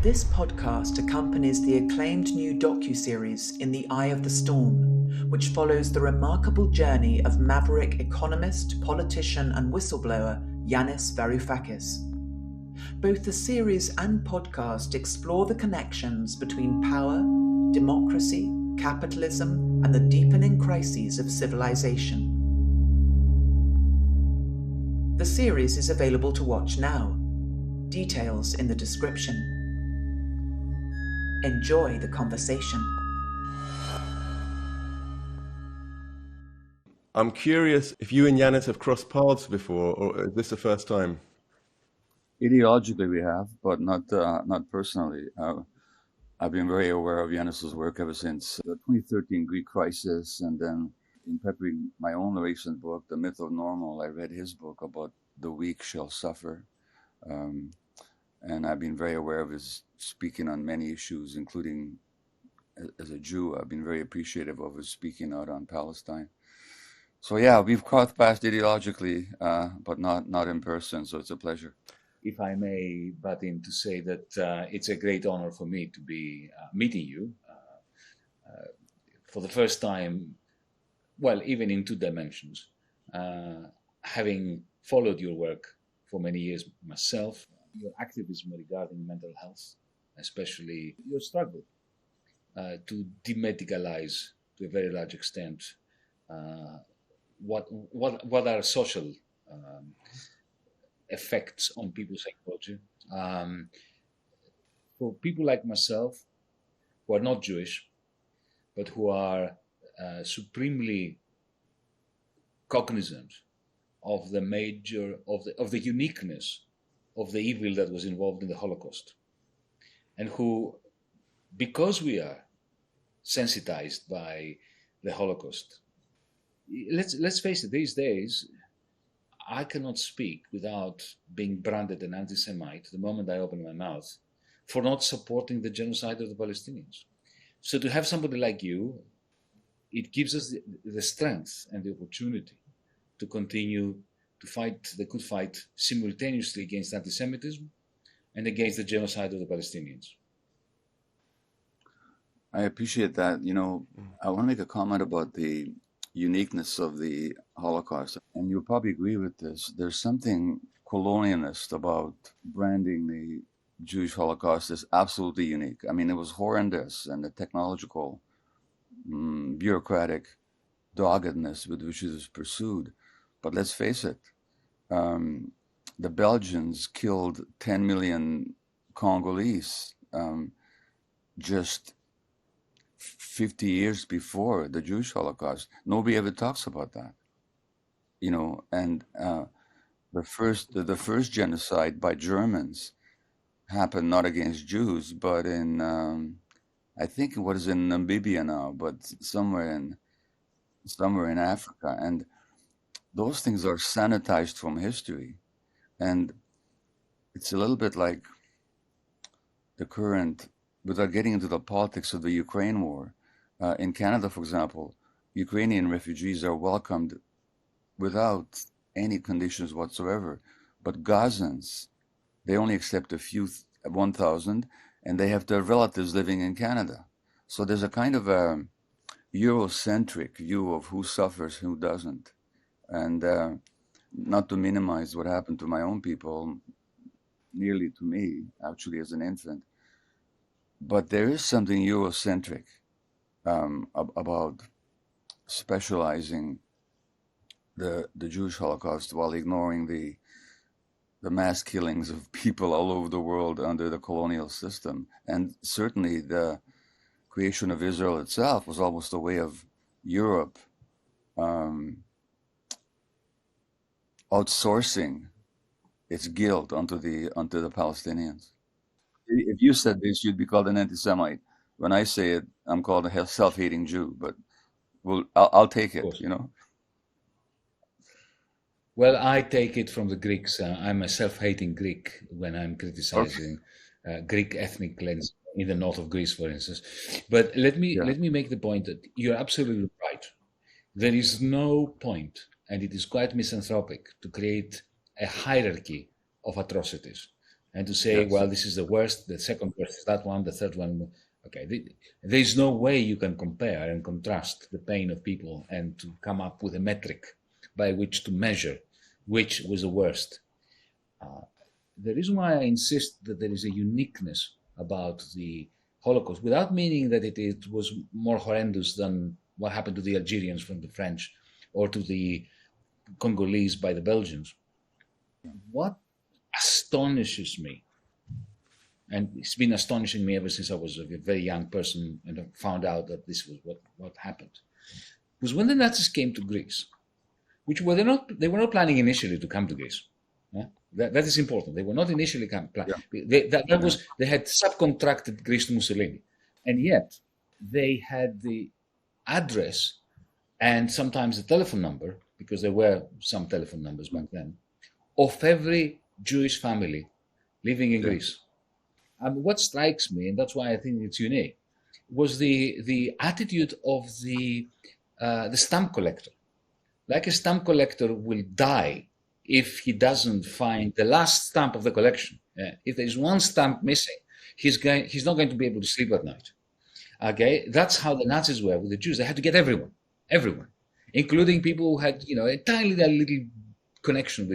This podcast accompanies the acclaimed new docuseries In the Eye of the Storm, which follows the remarkable journey of maverick economist, politician and whistleblower Yanis Varoufakis. Both the series and podcast explore the connections between power, democracy, capitalism and the deepening crises of civilization. The series is available to watch now. Details in the description. Enjoy the conversation. I'm curious if you and Yanis have crossed paths before, or is this the first time? Ideologically we have, but not personally. I've been very aware of Yanis's work ever since the 2013 Greek crisis, and then in preparing my own recent book, The Myth of Normal, I read his book about the weak shall suffer. And I've been very aware of his speaking on many issues, including as a Jew. I've been very appreciative of his speaking out on Palestine. So yeah, we've crossed paths ideologically, but not in person, so it's a pleasure. If I may butt in to say that it's a great honor for me to be meeting you for the first time, well, even in two dimensions. Having followed your work for many years myself, your activism regarding mental health, especially your struggle to demedicalize to a very large extent what are social effects on people's psychology. For people like myself, who are not Jewish, but who are supremely cognizant of the uniqueness of the evil that was involved in the Holocaust, and who, because we are sensitized by the Holocaust, let's face it, these days, I cannot speak without being branded an anti-Semite the moment I open my mouth for not supporting the genocide of the Palestinians. So to have somebody like you, it gives us the strength and the opportunity to continue to fight the good fight simultaneously against anti-Semitism and against the genocide of the Palestinians. I appreciate that. You know, I want to make a comment about the uniqueness of the Holocaust, and you'll probably agree with this. There's something colonialist about branding the Jewish Holocaust as absolutely unique. I mean, it was horrendous, and the technological, bureaucratic doggedness with which it was pursued. But let's face it, the Belgians killed 10 million Congolese just 50 years before the Jewish Holocaust. Nobody ever talks about that, you know. And the first genocide by Germans happened not against Jews, but in I think what is in Namibia now, but somewhere in Africa. And those things are sanitized from history, and it's a little bit like the current. Without getting into the politics of the Ukraine war, in Canada, for example, Ukrainian refugees are welcomed without any conditions whatsoever. But Gazans, they only accept 1,000, and they have their relatives living in Canada. So there's a kind of a Eurocentric view of who suffers, who doesn't. And not to minimize what happened to my own people, nearly to me, actually, as an infant. But there is something Eurocentric about specializing the Jewish Holocaust while ignoring the mass killings of people all over the world under the colonial system. And certainly the creation of Israel itself was almost a way of Europe outsourcing its guilt onto the Palestinians. If you said this, you'd be called an anti-Semite. When I say it, I'm called a self-hating Jew, but I'll take it, you know? Well, I take it from the Greeks. I'm a self-hating Greek when I'm criticizing Greek ethnic cleansing in the north of Greece, for instance. But let me make the point that you're absolutely right. There is no point, and it is quite misanthropic, to create a hierarchy of atrocities. and to say, well, this is the worst, the second worst is that one, the third one. Okay, there's no way you can compare and contrast the pain of people and to come up with a metric by which to measure which was the worst. The reason why I insist that there is a uniqueness about the Holocaust, without meaning that it was more horrendous than what happened to the Algerians from the French or to the Congolese by the Belgians, what astonishes me, and it's been astonishing me ever since I was a very young person and I found out that this was what happened, was when the Nazis came to Greece, which were they were not planning initially to come to Greece. Yeah? That is important. They were not initially planning. Yeah. They had subcontracted Greece to Mussolini, and yet they had the address and sometimes the telephone number, because there were some telephone numbers back then, of every Jewish family living in Greece. What strikes me, and that's why I think it's unique, was the attitude of the stamp collector. Like a stamp collector will die if he doesn't find the last stamp of the collection. If there's one stamp missing, he's not going to be able to sleep at night. Okay, that's how the Nazis were with the Jews. They had to get everyone, including people who had a tiny little connection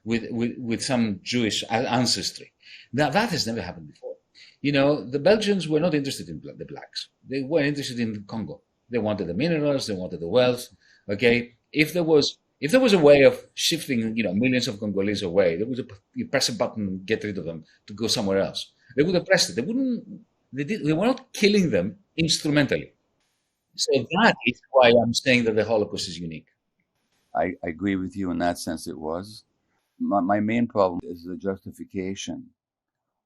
with some Jewish ancestry. Now that has never happened before. The Belgians were not interested in the blacks. They were interested in Congo. They wanted the minerals. They wanted the wealth. Okay, if there was a way of shifting, millions of Congolese away, you press a button and get rid of them to go somewhere else. They would have pressed it. They were not killing them instrumentally. So that is why I'm saying that the Holocaust is unique. I agree with you in that sense. It was. My main problem is the justification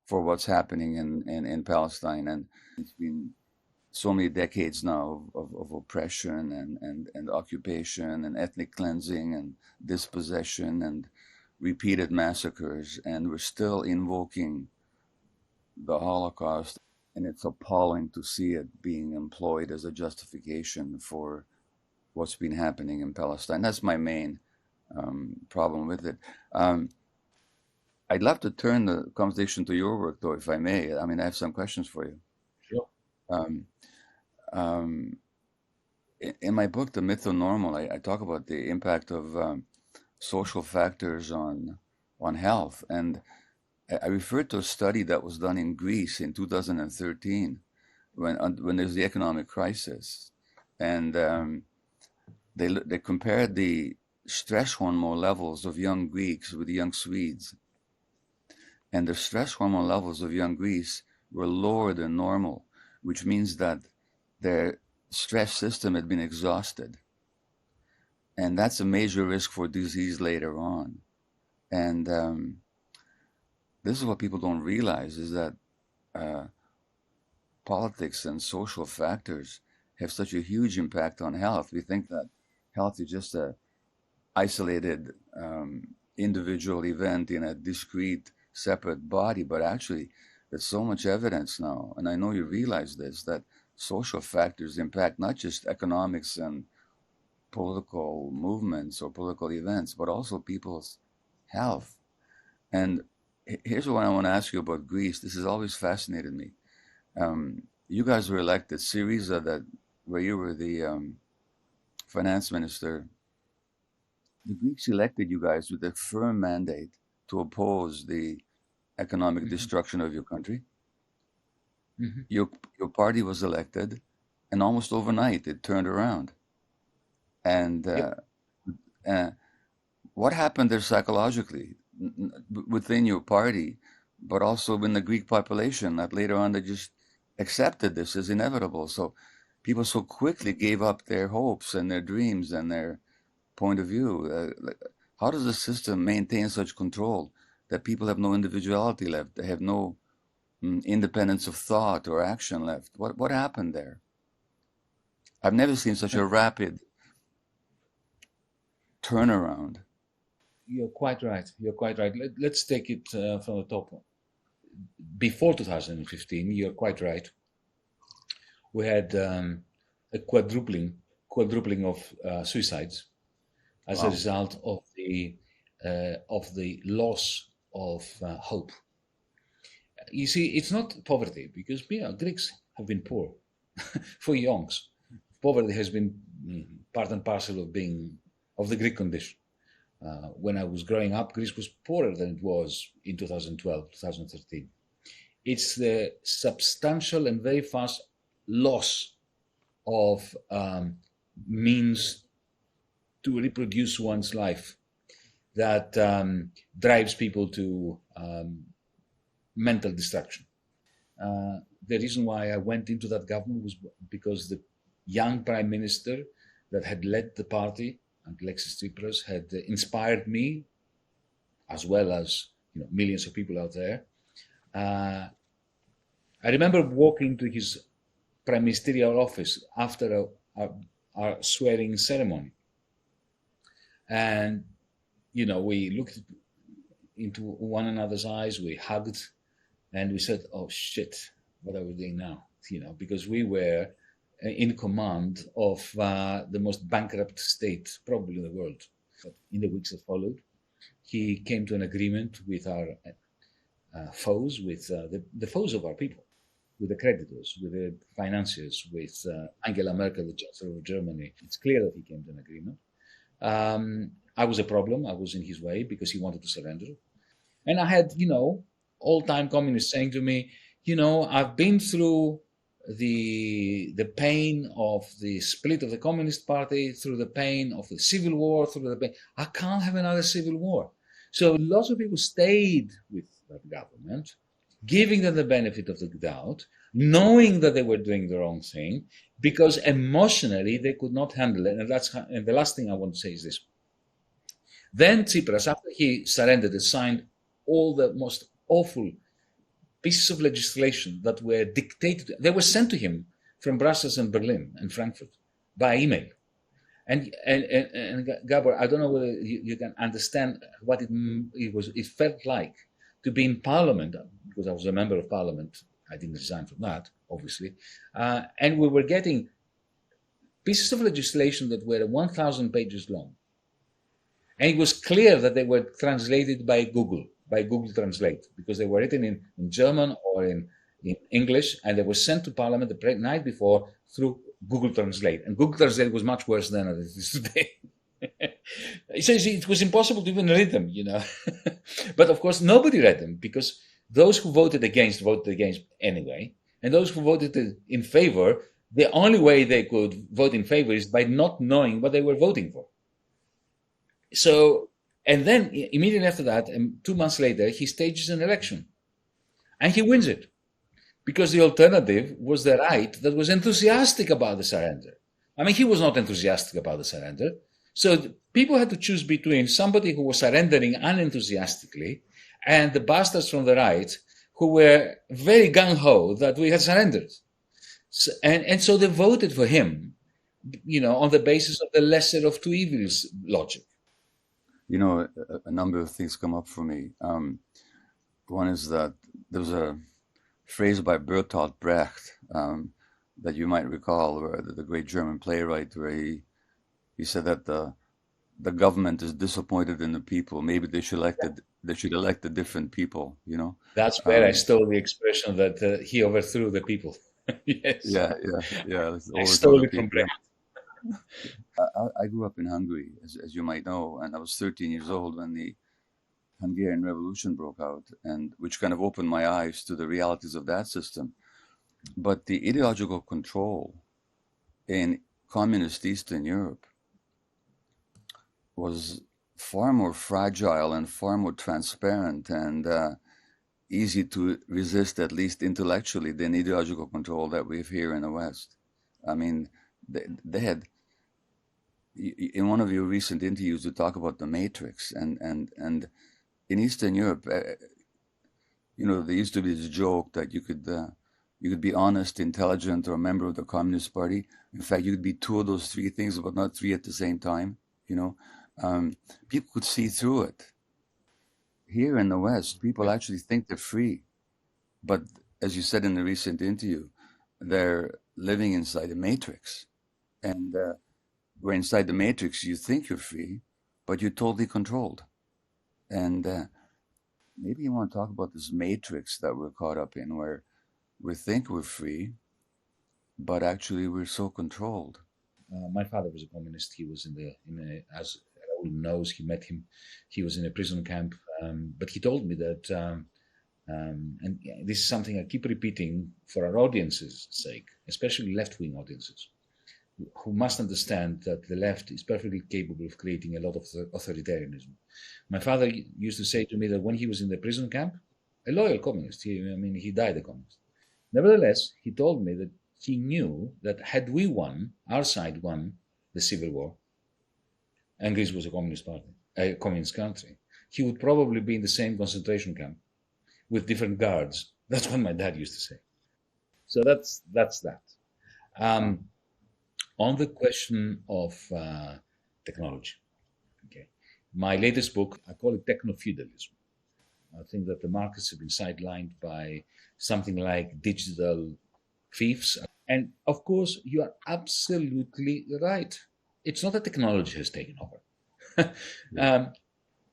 for what's happening in Palestine, and it's been so many decades now of oppression and occupation and ethnic cleansing and dispossession and repeated massacres, and we're still invoking the Holocaust, and it's appalling to see it being employed as a justification for what's been happening in Palestine. That's my main problem with it. I'd love to turn the conversation to your work, though, if I may. I mean, I have some questions for you. Sure. In my book, The Myth of Normal, I talk about the impact of social factors on health. And I referred to a study that was done in Greece in 2013 when there's the economic crisis. And they compared the stress hormone levels of young Greeks with young Swedes. And the stress hormone levels of young Greeks were lower than normal, which means that their stress system had been exhausted. And that's a major risk for disease later on. And this is what people don't realize, is that politics and social factors have such a huge impact on health. We think that health is just a isolated individual event in a discrete, separate body, but actually there's so much evidence now, and I know you realize this, that social factors impact not just economics and political movements or political events, but also people's health. And here's what I want to ask you about Greece. This has always fascinated me. You guys were elected, Syriza, where you were the finance minister. The Greeks elected you guys with a firm mandate to oppose the economic destruction of your country. Mm-hmm. Your party was elected, and almost overnight it turned around. And what happened there psychologically within your party, but also in the Greek population, that later on they just accepted this as inevitable? So people so quickly gave up their hopes and their dreams and their point of view. How does the system maintain such control that people have no individuality left? They have no independence of thought or action left. What happened there? I've never seen such a rapid turnaround. You're quite right. Let's take it from the top. Before 2015, you're quite right. We had a quadrupling of suicides as a result of the loss of hope. you see, it's not poverty, because Greeks have been poor for eons. Poverty has been part and parcel of the Greek condition. When I was growing up, Greece was poorer than it was in 2012, 2013. It's the substantial and very fast loss of means to reproduce one's life that drives people to mental destruction. The reason why I went into that government was because the young prime minister that had led the party, Alexis Tsipras, had inspired me, as well as millions of people out there. I remember walking to his prime ministerial office after our swearing ceremony, and we looked into one another's eyes, we hugged, and we said, "Oh shit, what are we doing now?" Because we were in command of the most bankrupt state probably in the world. In the weeks that followed, he came to an agreement with our foes, with the foes of our people, with the creditors, with the financiers, with Angela Merkel, the Chancellor of Germany. It's clear that he came to an agreement. I was a problem. I was in his way because he wanted to surrender. And I had, old-time communists saying to me, I've been through the pain of the split of the Communist Party, through the pain of the civil war, through the pain. I can't have another civil war. So lots of people stayed with that government, giving them the benefit of the doubt, knowing that they were doing the wrong thing, because emotionally they could not handle it. And the last thing I want to say is this. Then Tsipras, after he surrendered and signed all the most awful pieces of legislation that were dictated, they were sent to him from Brussels and Berlin and Frankfurt by email. And Gabor, I don't know whether you can understand what it felt like to be in Parliament, because I was a member of Parliament. I didn't resign from that, obviously. And we were getting pieces of legislation that were 1,000 pages long. And it was clear that they were translated by Google Translate, because they were written in German or in English, and they were sent to Parliament the night before through Google Translate. And Google Translate was much worse than it is today. So it was impossible to even read them, But of course, nobody read them, because those who voted against anyway. And those who voted in favor, the only way they could vote in favor is by not knowing what they were voting for. So, and then immediately after that, and 2 months later, he stages an election. And he wins it. Because the alternative was the right that was enthusiastic about the surrender. I mean, he was not enthusiastic about the surrender. So people had to choose between somebody who was surrendering unenthusiastically and the bastards from the right who were very gung-ho that we had surrendered. So, and so they voted for him, on the basis of the lesser of two evils logic. A number of things come up for me. One is that there was a phrase by Bertolt Brecht that you might recall, where the great German playwright, where he said that the government is disappointed in the people. Maybe they should elect a different people. That's where I stole the expression that he overthrew the people. Yes. Yeah. I stole it from Brecht. I grew up in Hungary, as you might know, and I was 13 years old when the Hungarian Revolution broke out, and which kind of opened my eyes to the realities of that system. But the ideological control in communist Eastern Europe was far more fragile and far more transparent and easy to resist, at least intellectually, than ideological control that we have here in the West. I mean, they had, in one of your recent interviews, you talk about the matrix, and in Eastern Europe, there used to be this joke that you could be honest, intelligent, or a member of the Communist Party. In fact, you could be two of those three things, but not three at the same time. People could see through it. Here in the West, people actually think they're free, but as you said in the recent interview, they're living inside a matrix. And where inside the matrix, you think you're free, but you're totally controlled. And maybe you want to talk about this matrix that we're caught up in, where we think we're free, but actually we're so controlled. My father was a communist. He was as Raoul knows, he met him. He was in a prison camp, but he told me that, and this is something I keep repeating for our audience's sake, especially left-wing audiences, who must understand that the left is perfectly capable of creating a lot of authoritarianism. My father used to say to me that when he was in the prison camp, a loyal communist, he died a communist. Nevertheless, he told me that he knew that had we won, our side won the civil war, and Greece was a communist party, a communist country, he would probably be in the same concentration camp with different guards. That's what my dad used to say. So that's that. On the question of technology, okay, my latest book, I call it Techno-feudalism. I think that the markets have been sidelined by something like digital thieves. And of course, you are absolutely right. It's not that technology has taken over.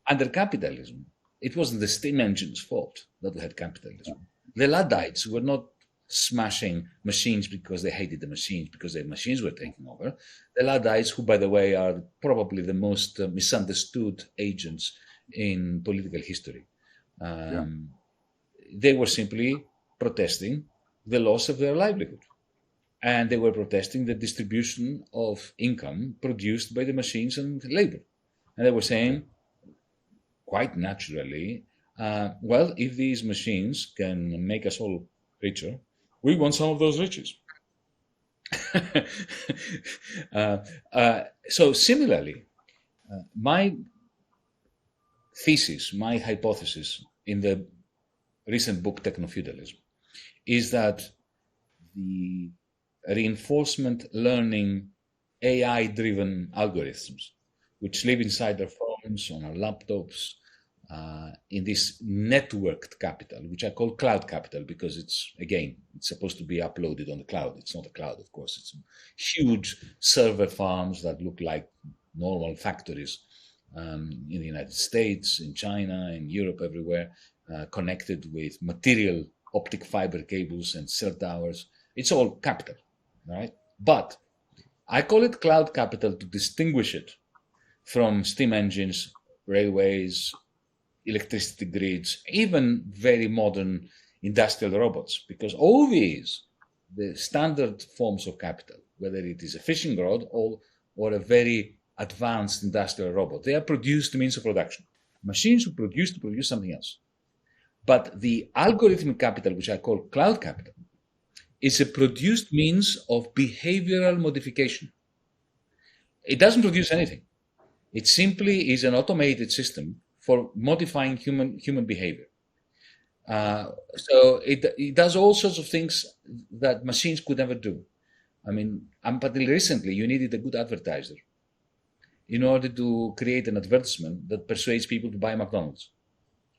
Under capitalism, it wasn't the steam engine's fault that we had capitalism. The Luddites were not smashing machines because they hated the machines, because the machines were taking over. The Luddites, who, by the way, are probably the most misunderstood agents in political history, they were simply protesting the loss of their livelihood. And they were protesting the distribution of income produced by the machines and labor. And they were saying, quite naturally, well, if these machines can make us all richer, we want some of those riches. So similarly, my thesis, my hypothesis in the recent book, Techno-feudalism, is that the reinforcement learning AI-driven algorithms, which live inside our phones, on our laptops, in this networked capital, which I call cloud capital, because it's supposed to be uploaded on the cloud. It's not a cloud, of course. It's huge server farms that look like normal factories in the United States, in China, in Europe, everywhere, connected with material optic fiber cables and cell towers. It's all capital, right? But I call it cloud capital to distinguish it from steam engines, railways, electricity grids, even very modern industrial robots, because all these, the standard forms of capital, whether it is a fishing rod or a very advanced industrial robot, they are produced means of production. Machines were produced to produce something else. But the algorithmic capital, which I call cloud capital, is a produced means of behavioral modification. It doesn't produce anything. It simply is an automated system for modifying human behavior. So it does all sorts of things that machines could never do. I mean, until recently, you needed a good advertiser in order to create an advertisement that persuades people to buy McDonald's,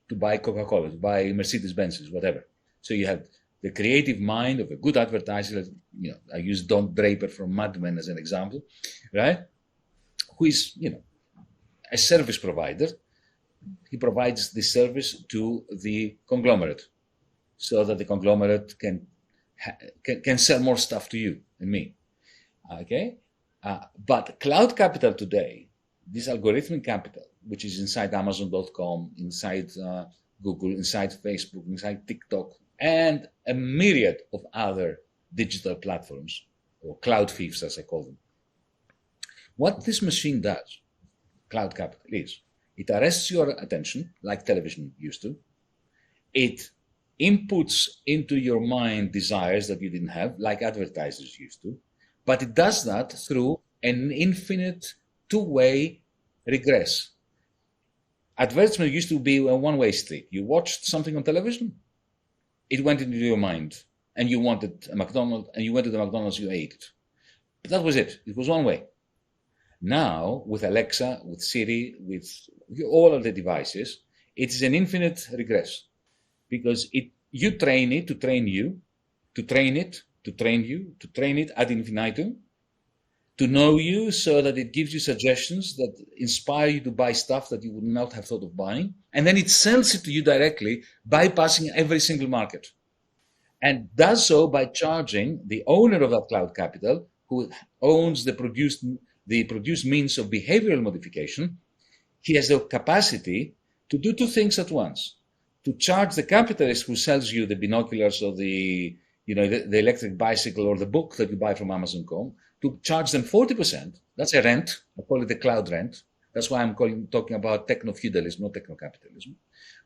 to buy Coca-Cola, to buy Mercedes-Benzes, whatever. So you had the creative mind of a good advertiser. You know, I use Don Draper from Mad Men as an example, right? Who is, a service provider. He provides the service to the conglomerate so that the conglomerate can sell more stuff to you and me. Okay? But cloud capital today, this algorithmic capital, which is inside Amazon.com, inside Google, inside Facebook, inside TikTok, and a myriad of other digital platforms, or cloud thieves as I call them. What this machine does, cloud capital, is it arrests your attention, like television used to. It inputs into your mind desires that you didn't have, like advertisers used to. But it does that through an infinite two-way regress. Advertisement used to be a one-way street. You watched something on television, it went into your mind, and you wanted a McDonald's, and you went to the McDonald's, you ate it. But that was it. It was one way. Now, with Alexa, with Siri, with all of the devices, it is an infinite regress, because you train it to train you, to train it, to train you, to train it ad infinitum, to know you so that it gives you suggestions that inspire you to buy stuff that you would not have thought of buying. And then it sells it to you directly, bypassing every single market. And does so by charging the owner of that cloud capital, who owns the produced means of behavioral modification. He has the capacity to do two things at once: to charge the capitalist who sells you the binoculars or the electric bicycle or the book that you buy from Amazon.com, to charge them 40%. That's a rent. I call it the cloud rent. That's why I'm talking about techno-feudalism, not techno-capitalism.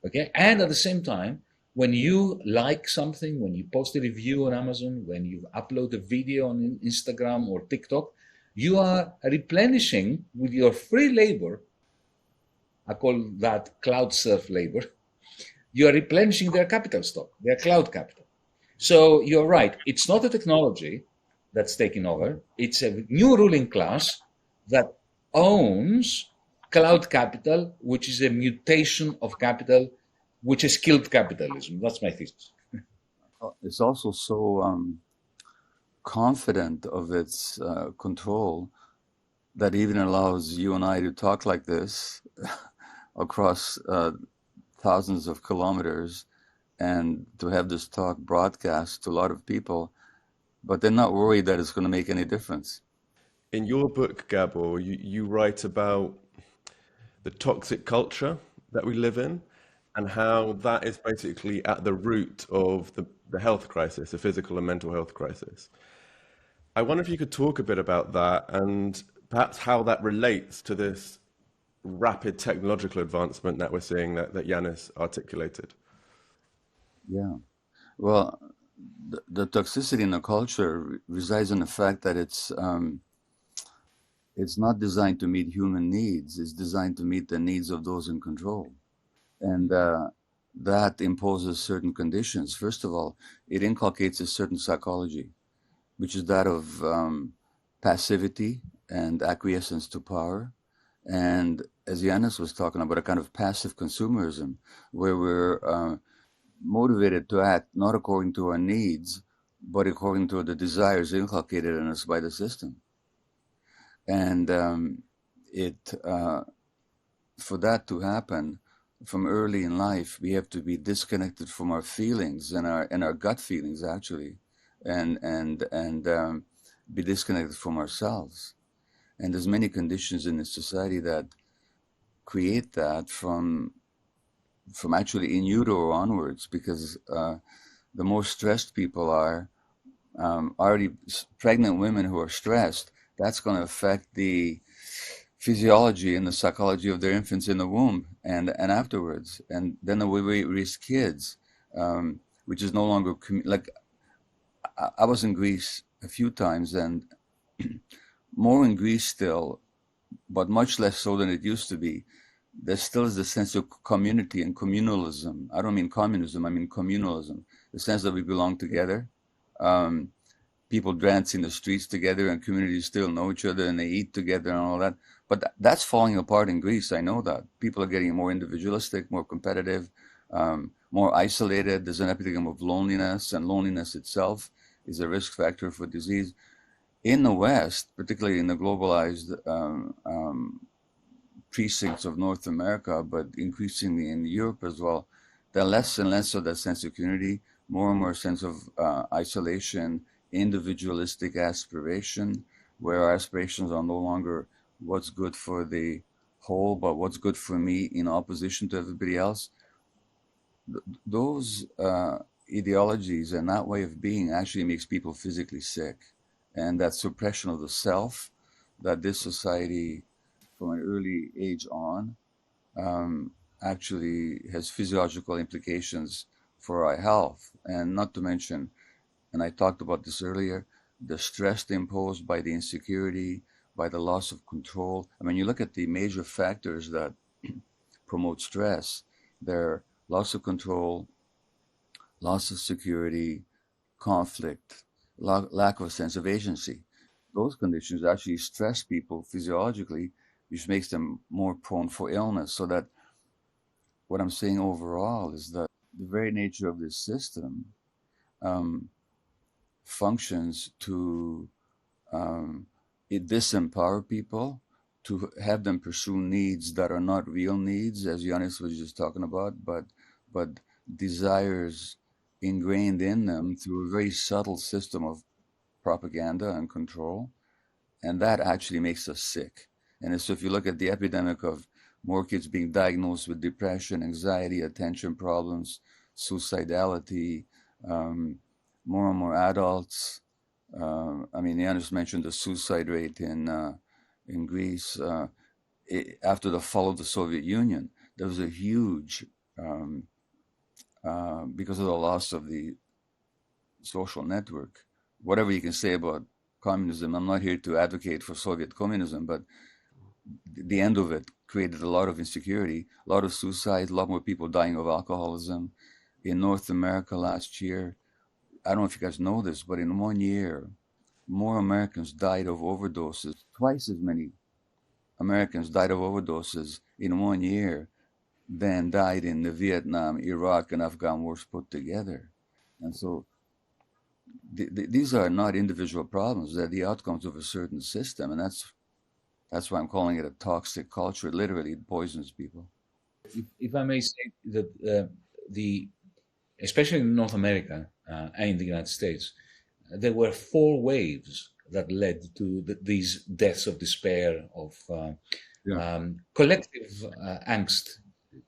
Okay, and at the same time, when you like something, when you post a review on Amazon, when you upload a video on Instagram or TikTok, you are replenishing with your free labor. I call that cloud surf labor. You are replenishing their capital stock, their cloud capital. So you're right. It's not a technology that's taking over. It's a new ruling class that owns cloud capital, which is a mutation of capital, which has killed capitalism. That's my thesis. It's also so confident of its control that even allows you and I to talk like this across thousands of kilometers and to have this talk broadcast to a lot of people, but they're not worried that it's going to make any difference. In your book, Gabor, you write about the toxic culture that we live in, and how that is basically at the root of the health crisis, the physical and mental health crisis. I wonder if you could talk a bit about that and perhaps how that relates to this rapid technological advancement that we're seeing that Yanis articulated. Yeah. Well, the toxicity in the culture resides in the fact that it's not designed to meet human needs. It's designed to meet the needs of those in control. And that imposes certain conditions. First of all, it inculcates a certain psychology, which is that of passivity and acquiescence to power. And as Yanis was talking about, a kind of passive consumerism, where we're motivated to act not according to our needs, but according to the desires inculcated in us by the system. And for that to happen, from early in life, we have to be disconnected from our feelings and our gut feelings, actually, and be disconnected from ourselves. And there's many conditions in this society that create that from actually in utero onwards, because the more stressed people are, already pregnant women who are stressed, that's going to affect the physiology and the psychology of their infants in the womb and afterwards. And then the way we raise kids, which is no longer, like, I was in Greece a few times, and more in Greece still, but much less so than it used to be. There still is the sense of community and communalism. I don't mean communism, I mean communalism. The sense that we belong together. People dance in the streets together, and communities still know each other, and they eat together and all that. But that's falling apart in Greece. I know that. People are getting more individualistic, more competitive, more isolated. There's an epidemic of loneliness, and loneliness itself is a risk factor for disease. In the West, particularly in the globalized precincts of North America, but increasingly in Europe as well, there are less and less of that sense of community, more and more sense of isolation, individualistic aspiration, where our aspirations are no longer what's good for the whole, but what's good for me in opposition to everybody else. Those ideologies and that way of being actually makes people physically sick. And that suppression of the self that this society, from an early age on, actually has physiological implications for our health. And not to mention, and I talked about this earlier, the stress imposed by the insecurity, by the loss of control. I mean, you look at the major factors that promote stress, they're loss of control, loss of security, conflict, lack of a sense of agency. Those conditions actually stress people physiologically, which makes them more prone for illness. So that what I'm saying overall is that the very nature of this system functions to disempower people, to have them pursue needs that are not real needs, as Yanis was just talking about, but desires ingrained in them through a very subtle system of propaganda and control. And that actually makes us sick. And so if you look at the epidemic of more kids being diagnosed with depression, anxiety, attention problems, suicidality, more and more adults. I mean, Yanis mentioned the suicide rate in Greece. After the fall of the Soviet Union, there was a huge, because of the loss of the social network. Whatever you can say about communism, I'm not here to advocate for Soviet communism, but the end of it created a lot of insecurity, a lot of suicides, a lot more people dying of alcoholism. In North America last year, I don't know if you guys know this, but in 1 year, more Americans died of overdoses. Twice as many Americans died of overdoses in 1 year than died in the Vietnam, Iraq, and Afghan wars put together. And so these are not individual problems. They're the outcomes of a certain system. And that's why I'm calling it a toxic culture. It literally poisons people. If I may say that especially in North America and in the United States, there were 4 waves that led to these deaths of despair, of collective angst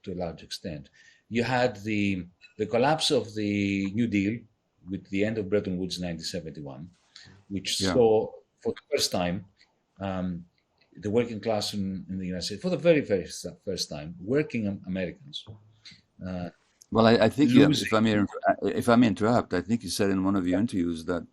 to a large extent. You had the collapse of the New Deal with the end of Bretton Woods in 1971, which saw for the first time the working class in the United States, for the very, very first time, working Americans. Well, I think if I may interrupt, I think you said in one of your interviews that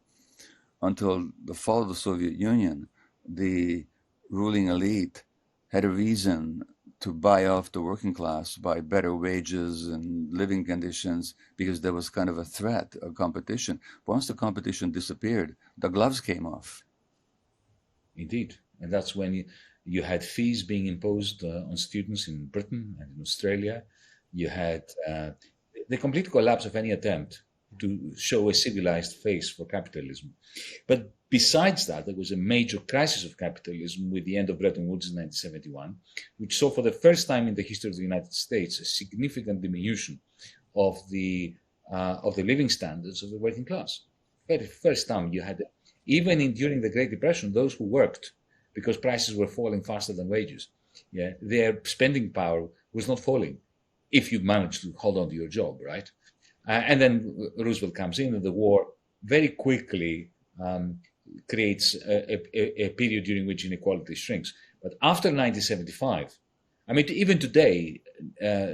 until the fall of the Soviet Union, the ruling elite had a reason to buy off the working class by better wages and living conditions because there was kind of a threat, a competition. Once the competition disappeared, the gloves came off. Indeed. And that's when you had fees being imposed on students in Britain and in Australia. You had the complete collapse of any attempt to show a civilized face for capitalism. But besides that, there was a major crisis of capitalism with the end of Bretton Woods in 1971, which saw for the first time in the history of the United States a significant diminution of the living standards of the working class. Very first time you had, even during the Great Depression, those who worked, because prices were falling faster than wages, their spending power was not falling if you managed to hold on to your job, right? And then Roosevelt comes in, and the war very quickly creates a period during which inequality shrinks. But after 1975, I mean, even today,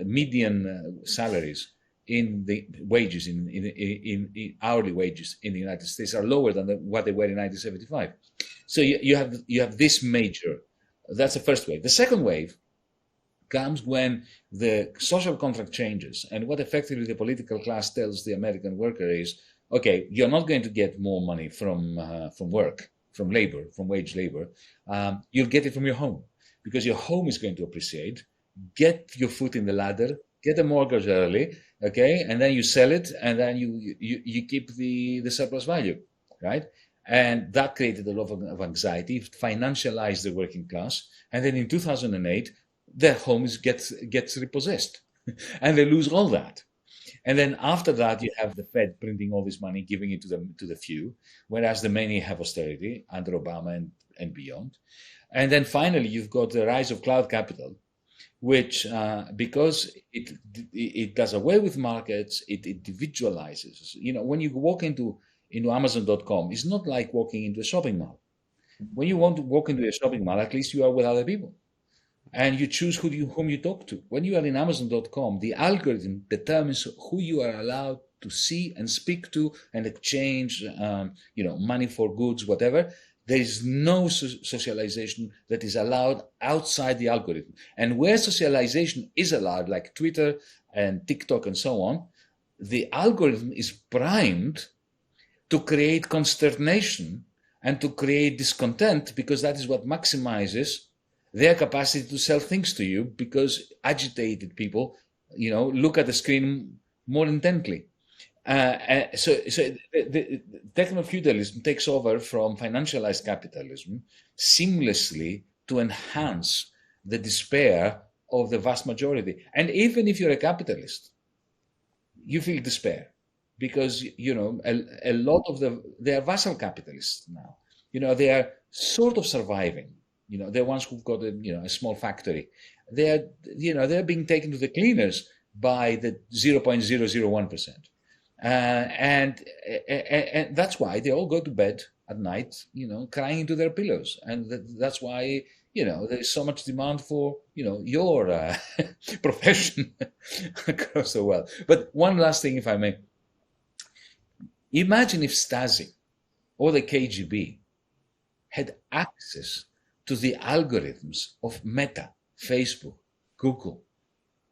median salaries in the wages, in hourly wages in the United States are lower than what they were in 1975. So you have this major, that's the first wave. The second wave comes when the social contract changes, and what effectively the political class tells the American worker is, okay, you're not going to get more money from work, from labor, from wage labor. You'll get it from your home, because your home is going to appreciate. Get your foot in the ladder, get a mortgage early, okay, and then you sell it, and then you keep the surplus value, right? And that created a lot of anxiety, financialized the working class, and then in 2008, their homes gets repossessed, and they lose all that. And then after that, you have the Fed printing all this money, giving it to the few, whereas the many have austerity under Obama and beyond. And then finally, you've got the rise of cloud capital, which because it does away with markets, it individualizes. You know, when you walk into Amazon.com, it's not like walking into a shopping mall. When you want to walk into a shopping mall, at least you are with other people, and you choose whom you talk to. When you are in Amazon.com, the algorithm determines who you are allowed to see and speak to and exchange, money for goods, whatever. There is no socialization that is allowed outside the algorithm. And where socialization is allowed, like Twitter and TikTok and so on, the algorithm is primed to create consternation and to create discontent, because that is what maximizes their capacity to sell things to you, because agitated people, look at the screen more intently. So the techno-feudalism takes over from financialized capitalism seamlessly to enhance the despair of the vast majority. And even if you're a capitalist, you feel despair because, a lot of they are vassal capitalists now. They are sort of surviving. They're ones who've got a small factory. They're being taken to the cleaners by the 0.001%. And that's why they all go to bed at night, crying into their pillows. And that's why, there's so much demand for, your profession across the world. But one last thing, if I may. Imagine if Stasi or the KGB had access to the algorithms of Meta, Facebook, Google.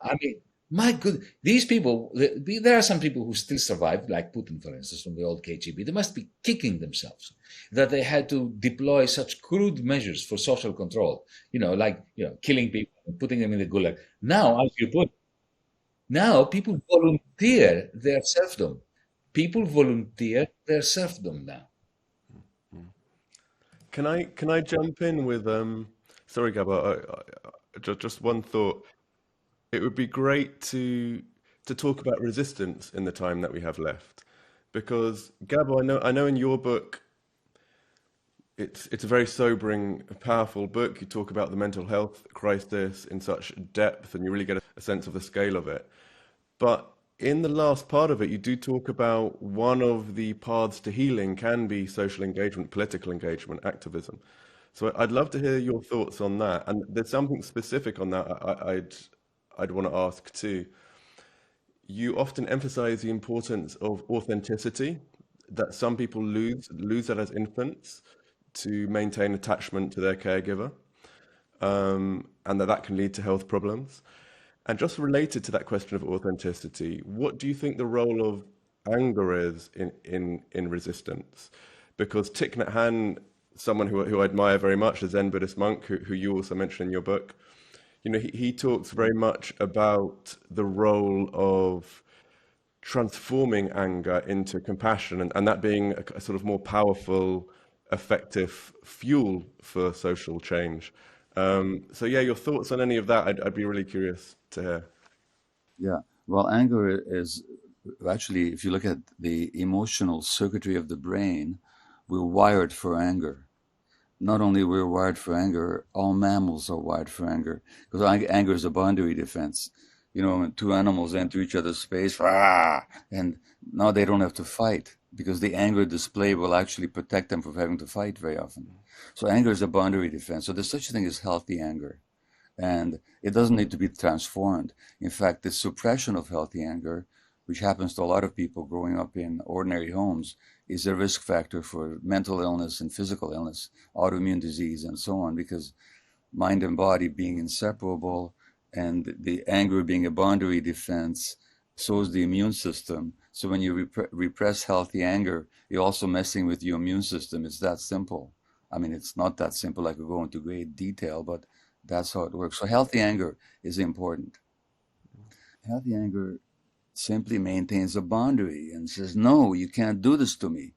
I mean, my good, these people, there are some people who still survive, like Putin, for instance, from the old KGB. They must be kicking themselves that they had to deploy such crude measures for social control, killing people and putting them in the gulag. Now, as you put, people volunteer their serfdom. People volunteer their serfdom now. Can I jump in with sorry, Gabor, just one thought. It would be great to talk about resistance in the time that we have left, because Gabor, I know in your book, it's a very sobering, powerful book. You talk about the mental health crisis in such depth, and you really get a sense of the scale of it. But in the last part of it, you do talk about one of the paths to healing can be social engagement, political engagement, activism. So I'd love to hear your thoughts on that. And there's something specific on that I'd want to ask too. You often emphasize the importance of authenticity, that some people lose that as infants to maintain attachment to their caregiver, and that can lead to health problems. And just related to that question of authenticity, what do you think the role of anger is in resistance? Because Thich Nhat Hanh, someone who I admire very much, a Zen Buddhist monk who you also mention in your book, he talks very much about the role of transforming anger into compassion, and that being a sort of more powerful, effective fuel for social change. So yeah, your thoughts on any of that, I'd be really curious to hear. Yeah, well, anger is actually, if you look at the emotional circuitry of the brain, we're wired for anger. Not only we're wired for anger, all mammals are wired for anger, because anger is a boundary defense. When two animals enter each other's space, and now they don't have to fight, because the anger display will actually protect them from having to fight very often. So anger is a boundary defense. So there's such a thing as healthy anger. And it doesn't need to be transformed. In fact, the suppression of healthy anger, which happens to a lot of people growing up in ordinary homes, is a risk factor for mental illness and physical illness, autoimmune disease, and so on, because mind and body being inseparable and the anger being a boundary defense, so is the immune system. So when you repress healthy anger, you're also messing with your immune system. It's that simple. I mean, it's not that simple. I could go into great detail, but that's how it works. So healthy anger is important. Healthy anger simply maintains a boundary and says, no, you can't do this to me.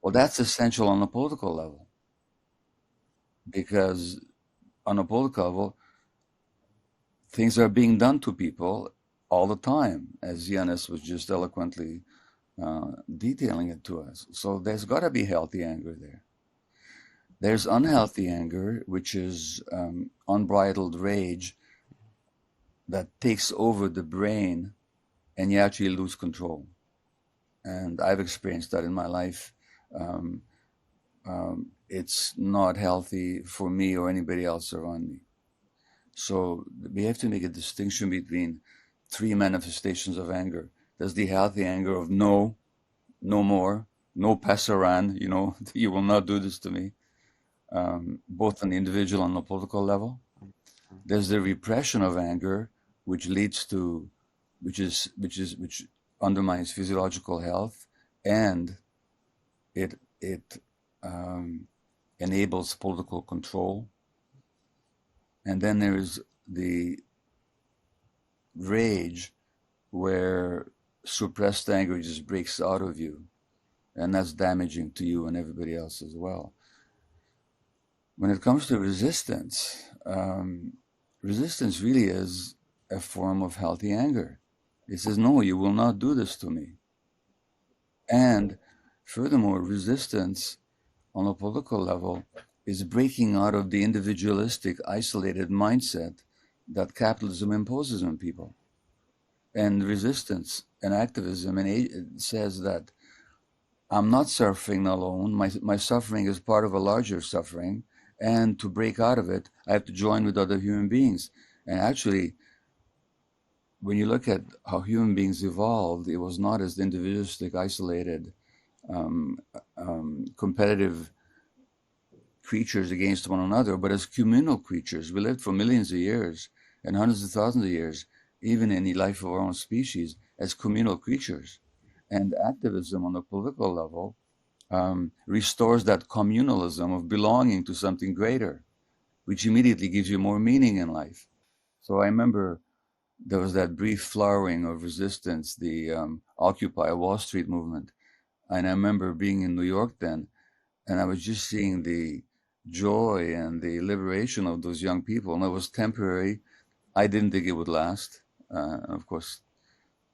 Well, that's essential on a political level, because on a political level, things are being done to people all the time, as Yanis was just eloquently detailing it to us. So there's got to be healthy anger there. There's unhealthy anger, which is unbridled rage that takes over the brain, and you actually lose control. And I've experienced that in my life. It's not healthy for me or anybody else around me. So we have to make a distinction between three manifestations of anger. There's the healthy anger of no more, no passaran, you will not do this to me, both on the individual and the political level. There's the repression of anger, which leads to, which undermines physiological health, and it enables political control. And then there is the rage, where suppressed anger just breaks out of you, and that's damaging to you and everybody else as well. When it comes to resistance, resistance really is a form of healthy anger. It says, no, you will not do this to me. And furthermore, resistance on a political level is breaking out of the individualistic, isolated mindset that capitalism imposes on people. And resistance and activism says that I'm not suffering alone. My suffering is part of a larger suffering. And to break out of it, I have to join with other human beings. And actually, when you look at how human beings evolved, it was not as individualistic, isolated, competitive creatures against one another, but as communal creatures. We lived for millions of years and hundreds of thousands of years, even in the life of our own species, as communal creatures. And activism on a political level restores that communalism of belonging to something greater, which immediately gives you more meaning in life. So I remember there was that brief flowering of resistance, the Occupy Wall Street movement. And I remember being in New York then, and I was just seeing the joy and the liberation of those young people. And it was temporary. I didn't think it would last. Of course,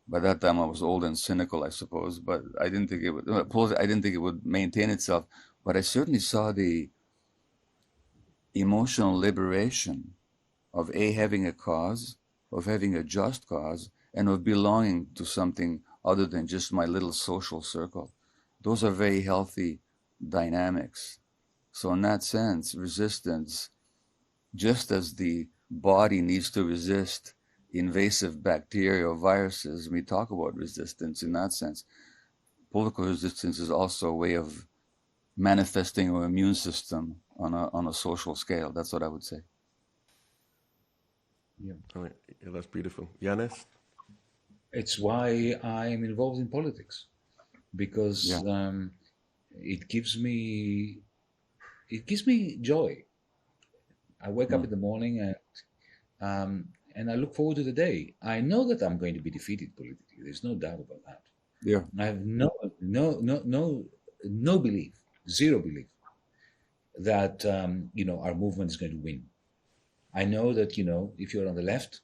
by that time I was old and cynical, I suppose, but I didn't think it would maintain itself. But I certainly saw the emotional liberation of having a cause, of having a just cause, and of belonging to something other than just my little social circle. Those are very healthy dynamics. So in that sense, resistance, just as the body needs to resist invasive bacteria or viruses, we talk about resistance in that sense. Political resistance is also a way of manifesting our immune system on a social scale. That's what I would say. Yeah, yeah, that's beautiful. Yanis? It's why I am involved in politics, because it gives me joy. I wake up in the morning and I look forward to the day. I know that I'm going to be defeated politically. There's no doubt about that. Yeah, I have no belief, zero belief that our movement is going to win. I know that if you're on the left,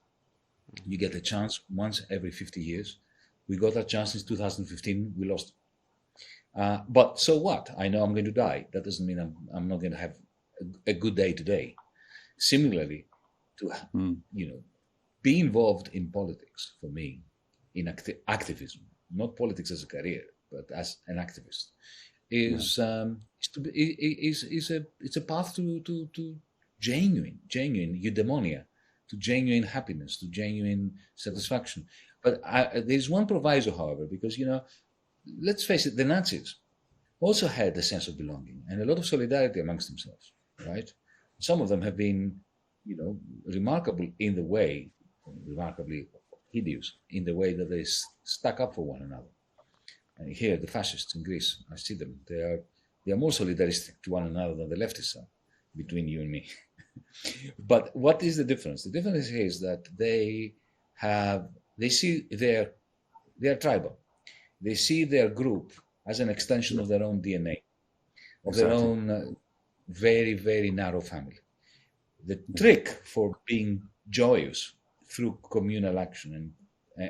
you get a chance once every 50 years. We got that chance in 2015. We lost. But so what? I know I'm going to die. That doesn't mean I'm not going to have a good day today. Similarly, to be involved in politics for me, in activism, not politics as a career, but as an activist, is it's a path to genuine eudaimonia, to genuine happiness, to genuine satisfaction. But there's one proviso, however, because let's face it, the Nazis also had a sense of belonging and a lot of solidarity amongst themselves, right? Some of them have been, remarkably hideous in the way that they stuck up for one another. And here, the fascists in Greece, I see them. They are more solidaristic to one another than the leftists are, between you and me. But what is the difference? The difference is that they see they are tribal. They see their group as an extension of their own DNA, of their own very, very narrow family. The trick for being joyous through communal action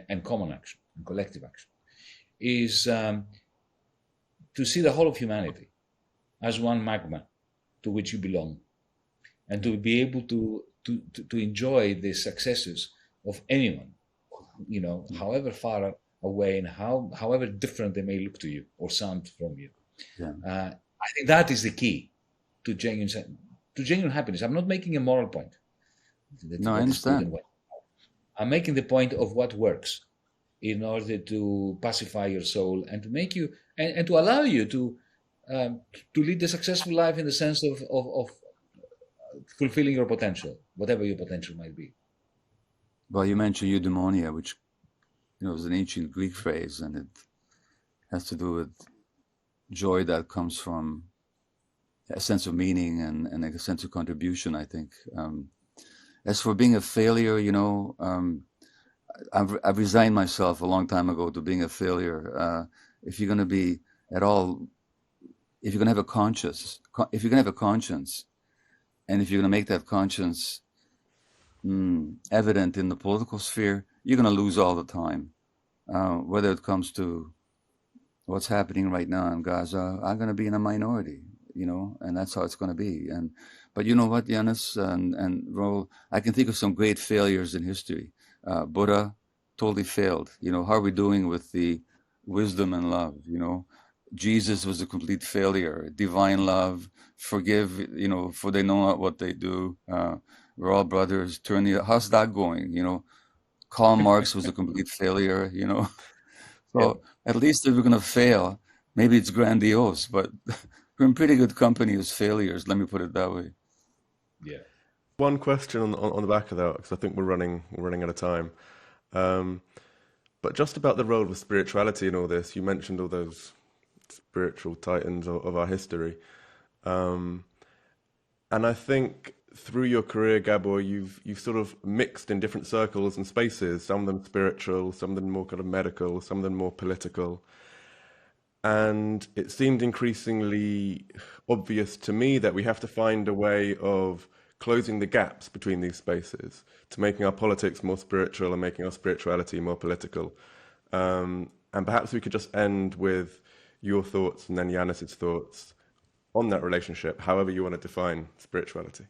and common action and collective action is to see the whole of humanity as one magma to which you belong, and to be able to enjoy the successes of anyone, however far away and however different they may look to you or sound from you. Yeah. I think that is the key to genuine happiness. I'm not making a moral point. No, I understand. I'm making the point of what works in order to pacify your soul and to make you and to allow you to lead a successful life in the sense of fulfilling your potential, whatever your potential might be. Well, you mentioned eudaimonia, which is an ancient Greek phrase, and it has to do with joy that comes from a sense of meaning and a sense of contribution, I think. As for being a failure, I've resigned myself a long time ago to being a failure. If you're going to be at all, if you're going to have a conscience, if you're going to have a conscience, and if you're going to make that conscience evident in the political sphere, you're going to lose all the time. Whether it comes to what's happening right now in Gaza, I'm going to be in a minority, and that's how it's going to be. But you know what, Yanis and Raul, I can think of some great failures in history. Buddha totally failed. How are we doing with the wisdom and love? Jesus was a complete failure. Divine love, forgive, for they know not what they do. We're all brothers. How's that going? Karl Marx was a complete failure. So at least if we're going to fail, maybe it's grandiose, but we're in pretty good company as failures. Let me put it that way. Yeah. One question on the back of that, because I think we're running out of time. But just about the role of spirituality in all this, you mentioned all those spiritual titans of our history. And I think through your career, Gabor, you've sort of mixed in different circles and spaces, some of them spiritual, some of them more kind of medical, some of them more political. And it seemed increasingly obvious to me that we have to find a way of closing the gaps between these spaces to making our politics more spiritual and making our spirituality more political. And perhaps we could just end with your thoughts and then Yanis's thoughts on that relationship, however you want to define spirituality.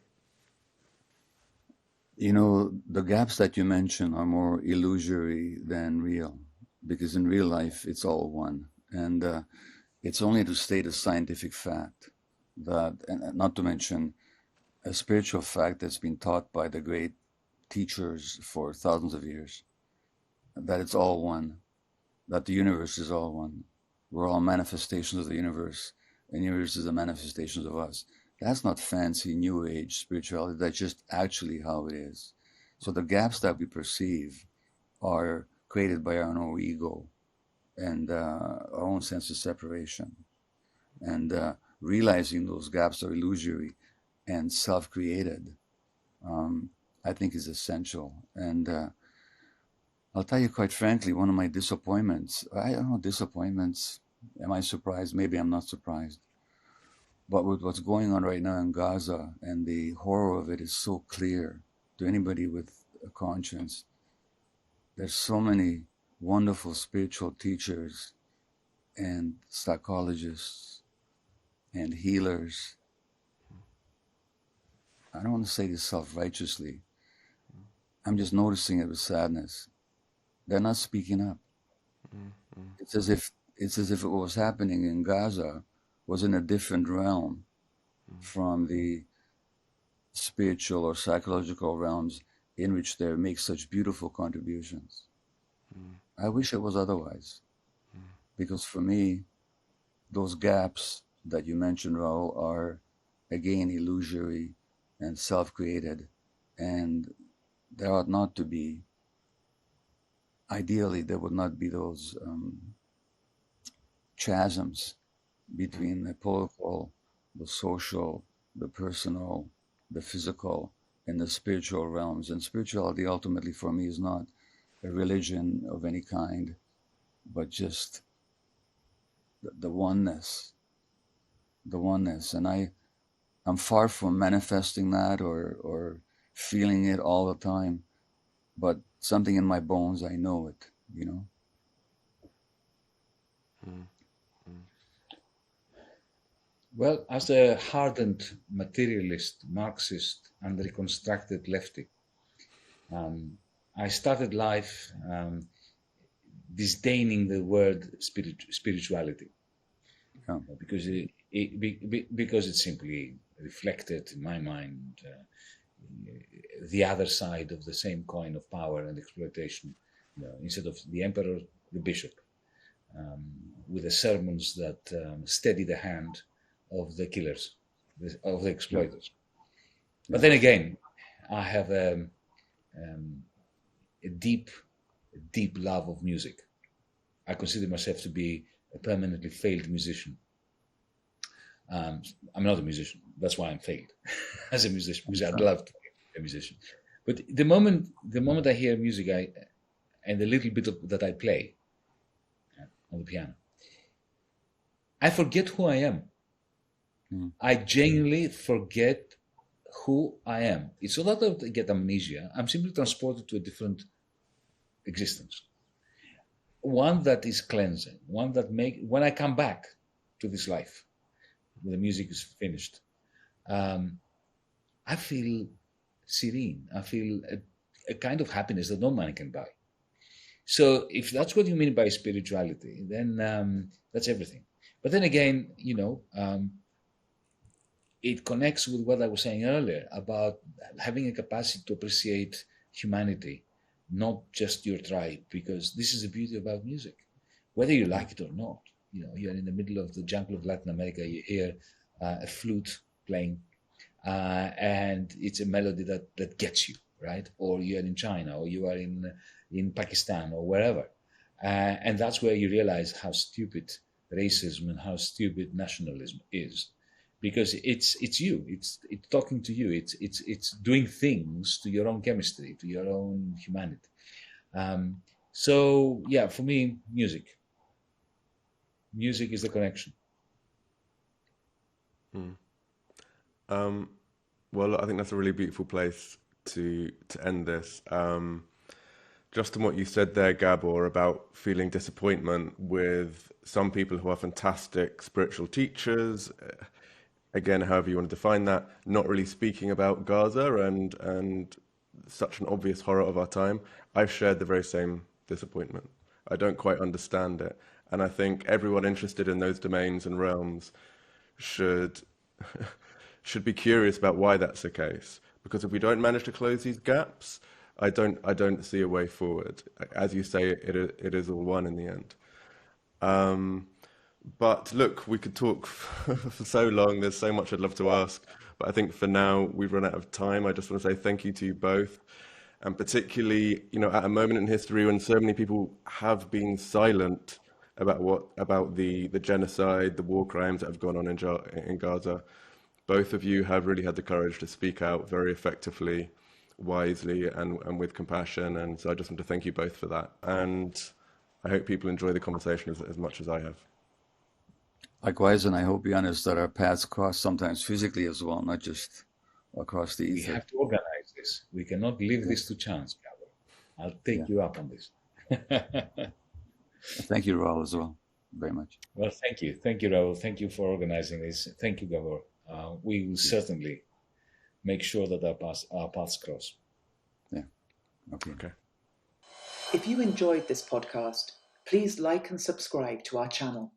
The gaps that you mention are more illusory than real, because in real life, it's all one. And it's only to state a scientific fact that, and not to mention a spiritual fact that's been taught by the great teachers for thousands of years, that it's all one, that the universe is all one. We're all manifestations of the universe, and the universe is a manifestation of us. That's not fancy New Age spirituality. That's just actually how it is. So the gaps that we perceive are created by our own ego and our own sense of separation. And realizing those gaps are illusory and self-created, I think is essential. And I'll tell you quite frankly, one of my disappointments, am I surprised? Maybe I'm not surprised. But with what's going on right now in Gaza, and the horror of it is so clear to anybody with a conscience, there's so many wonderful spiritual teachers and psychologists and healers. I don't want to say this self-righteously. I'm just noticing it with sadness. They're not speaking up. Mm-hmm. It's as if what was happening in Gaza was in a different realm from the spiritual or psychological realms in which they make such beautiful contributions. I wish it was otherwise, because for me, those gaps that you mentioned, Raul, are again illusory and self-created, and there ought not to be, ideally there would not be those chasms between the political, the social, the personal, the physical, and the spiritual realms. And spirituality ultimately for me is not a religion of any kind, but just the oneness. The oneness. And I'm far from manifesting that or feeling it all the time, but something in my bones, I know it, Well, as a hardened materialist, Marxist, and reconstructed lefty, I started life disdaining the word spirituality, because it simply reflected in my mind the other side of the same coin of power and exploitation. Instead of the emperor, the bishop, with the sermons that steady the hand of the killers, of the exploiters. But then again, I have a deep love of music. I consider myself to be a permanently failed musician. I'm not a musician. That's why I'm failed as a musician, because I'd love to be a musician. But the moment I hear music, and the little bit that I play on the piano, I forget who I am. I genuinely forget who I am. It's not that I get amnesia. I'm simply transported to a different existence. One that is cleansing, one that when I come back to this life, when the music is finished, I feel serene. I feel a kind of happiness that no money can buy. So if that's what you mean by spirituality, then that's everything. But then again, it connects with what I was saying earlier about having a capacity to appreciate humanity, not just your tribe, because this is the beauty about music. Whether you like it or not, you're in the middle of the jungle of Latin America, you hear a flute playing, and it's a melody that gets you, right? Or you are in China, or you are in Pakistan, or wherever. And that's where you realize how stupid racism and how stupid nationalism is. Because it's you, it's talking to you, it's doing things to your own chemistry, to your own humanity. So yeah, for me, music is the connection. Well, I think that's a really beautiful place to end this. Just on what you said there, Gabor, about feeling disappointment with some people who are fantastic spiritual teachers. Again, however you want to define that, not really speaking about Gaza and such an obvious horror of our time. I've shared the very same disappointment. I don't quite understand it. And I think everyone interested in those domains and realms should be curious about why that's the case. Because if we don't manage to close these gaps, I don't see a way forward. As you say, it is all one in the end. But look, we could talk for so long. There's so much I'd love to ask. But I think for now, we've run out of time. I just want to say thank you to you both. And particularly, at a moment in history when so many people have been silent about the genocide, the war crimes that have gone on in Gaza, both of you have really had the courage to speak out very effectively, wisely, and with compassion. And so I just want to thank you both for that. And I hope people enjoy the conversation as much as I have. Likewise, and I hope, Yanis, that our paths cross sometimes physically as well, not just across the ether. We have to organize this. We cannot leave this to chance, Gabor. I'll take you up on this. Thank you, Raul, as well, very much. Well, thank you. Thank you, Raul. Thank you for organizing this. Thank you, Gabor. We will certainly make sure that our paths cross. Yeah. Okay. If you enjoyed this podcast, please like and subscribe to our channel.